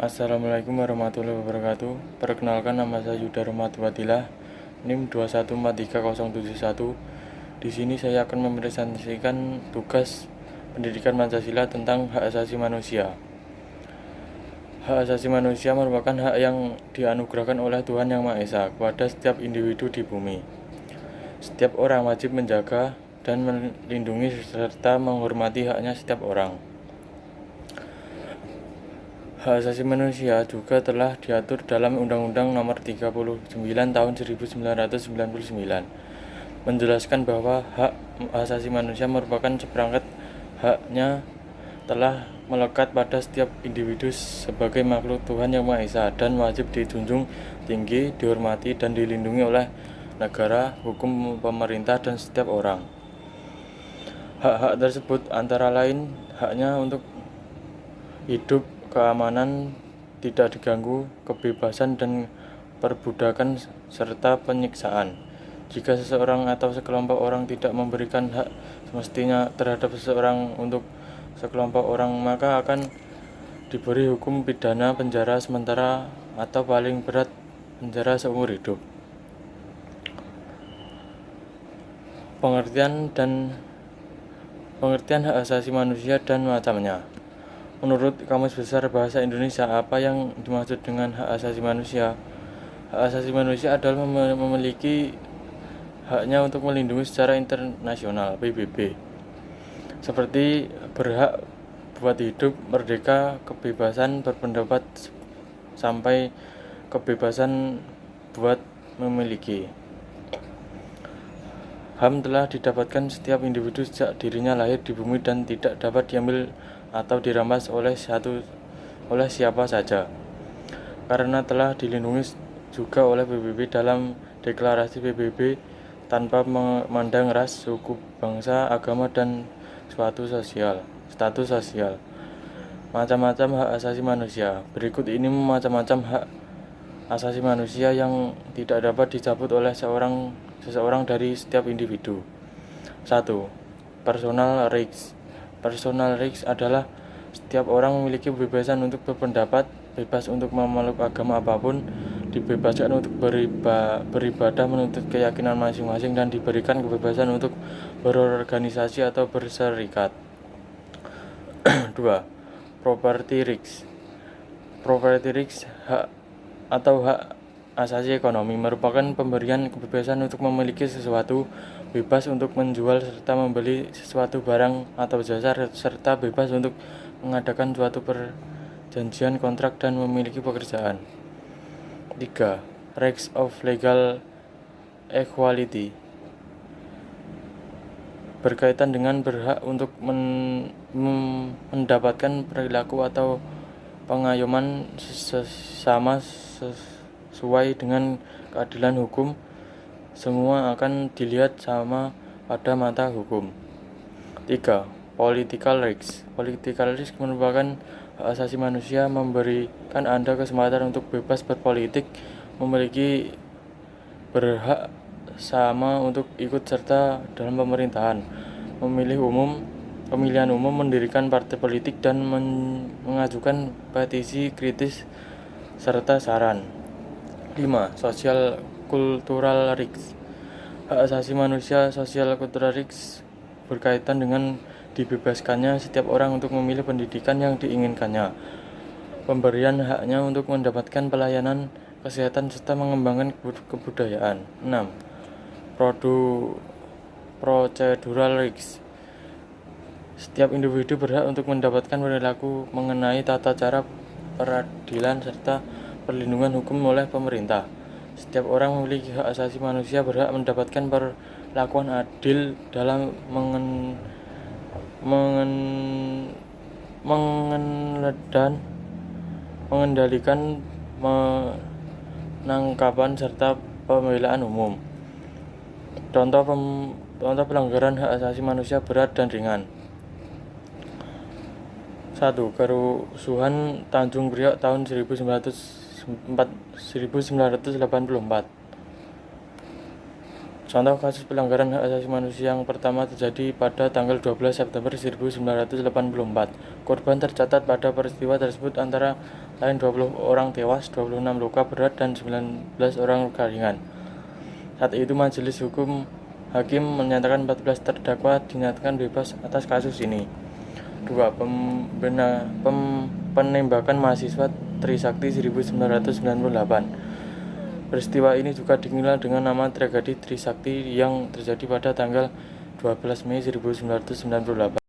Assalamualaikum warahmatullahi wabarakatuh. Perkenalkan, nama saya Yuda Rahmatullah, NIM 2143071. Di sini saya akan mempresentasikan tugas pendidikan Pancasila tentang hak asasi manusia. Hak asasi manusia merupakan hak yang dianugerahkan oleh Tuhan Yang Maha Esa kepada setiap individu di bumi. Setiap orang wajib menjaga dan melindungi serta menghormati haknya setiap orang. Hak asasi manusia juga telah diatur dalam Undang-Undang Nomor 39 Tahun 1999, menjelaskan bahwa hak asasi manusia merupakan seperangkat haknya telah melekat pada setiap individu sebagai makhluk Tuhan Yang Maha Esa dan wajib dijunjung tinggi, dihormati, dan dilindungi oleh negara, hukum, pemerintah, dan setiap orang. Hak-hak tersebut antara lain haknya untuk hidup, keamanan, tidak diganggu, kebebasan dan perbudakan, serta penyiksaan. Jika seseorang atau sekelompok orang tidak memberikan hak semestinya terhadap seseorang untuk sekelompok orang, maka akan diberi hukum pidana penjara sementara atau paling berat penjara seumur hidup. Pengertian hak asasi manusia dan macamnya. Menurut Kamus Besar Bahasa Indonesia, apa yang dimaksud dengan hak asasi manusia? Hak asasi manusia adalah memiliki haknya untuk melindungi secara internasional (PBB), seperti berhak buat hidup, merdeka, kebebasan berpendapat, sampai kebebasan buat memiliki. HAM telah didapatkan setiap individu sejak dirinya lahir di bumi dan tidak dapat diambil atau dirampas oleh siapa saja, karena telah dilindungi juga oleh PBB dalam Deklarasi PBB tanpa memandang ras, suku, bangsa, agama, dan status sosial. Macam-macam hak asasi manusia. Berikut ini macam-macam hak asasi manusia yang tidak dapat dicabut oleh seseorang dari setiap individu. 1. Personal rights. Personal rights adalah setiap orang memiliki kebebasan untuk berpendapat, bebas untuk memeluk agama apapun, dibebaskan untuk beribadah menurut keyakinan masing-masing, dan diberikan kebebasan untuk berorganisasi atau berserikat. 2. Property rights. Property rights, hak asasi ekonomi, merupakan pemberian kebebasan untuk memiliki sesuatu, bebas untuk menjual serta membeli sesuatu barang atau jasa, serta bebas untuk mengadakan suatu perjanjian kontrak dan memiliki pekerjaan. 3. Rights of legal equality, berkaitan dengan berhak untuk mendapatkan perilaku atau pengayoman sesama sesuai dengan keadilan hukum. Semua akan dilihat sama pada mata hukum. 3. Political rights. Political rights merupakan hak asasi manusia, memberikan Anda kesempatan untuk bebas berpolitik, memiliki berhak sama untuk ikut serta dalam pemerintahan, pemilihan umum, mendirikan partai politik, dan mengajukan petisi kritis serta saran. 5. Social cultural rights. Hak asasi manusia social cultural rights berkaitan dengan dibebaskannya setiap orang untuk memilih pendidikan yang diinginkannya, pemberian haknya untuk mendapatkan pelayanan kesehatan, serta mengembangkan kebudayaan. 6. Procedural rights. Setiap individu berhak untuk mendapatkan perilaku mengenai tata cara peradilan serta perlindungan hukum oleh pemerintah. Setiap orang memiliki hak asasi manusia berhak mendapatkan perlakuan adil dalam mengendalikan penangkapan serta pembelaan umum. Contoh pelanggaran hak asasi manusia berat dan ringan. 1. Kerusuhan Tanjung Priok tahun 1984. Contoh kasus pelanggaran hak asasi manusia yang pertama terjadi pada tanggal 12 September 1984. Korban tercatat pada peristiwa tersebut antara lain 20 orang tewas, 26 luka berat, dan 19 orang luka ringan. Saat itu majelis hakim menyatakan 14 terdakwa dinyatakan bebas atas kasus ini. 2. Penembakan mahasiswa Trisakti 1998. Peristiwa ini juga dikenal dengan nama tragedi Trisakti yang terjadi pada tanggal 12 Mei 1998.